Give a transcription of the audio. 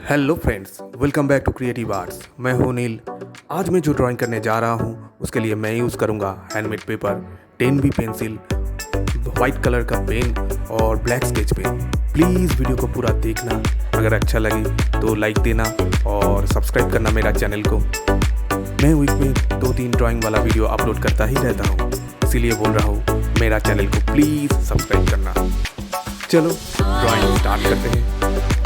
Hello friends, welcome back to creative arts. मैं हूं नील। आज मैं जो ड्राइंग करने जा रहा हूं उसके लिए मैं यूज़ करूंगा handmade paper, 10B pencil, white colour का पेन और black sketch pen. Please video को पूरा देखना। अगर अच्छा लगे तो लाइक देना और सब्सक्राइब करना मेरा चैनल को। मैं वीक में 2-3 ड्राइंग वाला वीडियो अपलोड करता ही रहता हूँ, इसीलिए बोल रहा हूँ मेरा चैनल को प्लीज़ सब्सक्राइब करना। चलो ड्राइंग स्टार्ट करते हैं।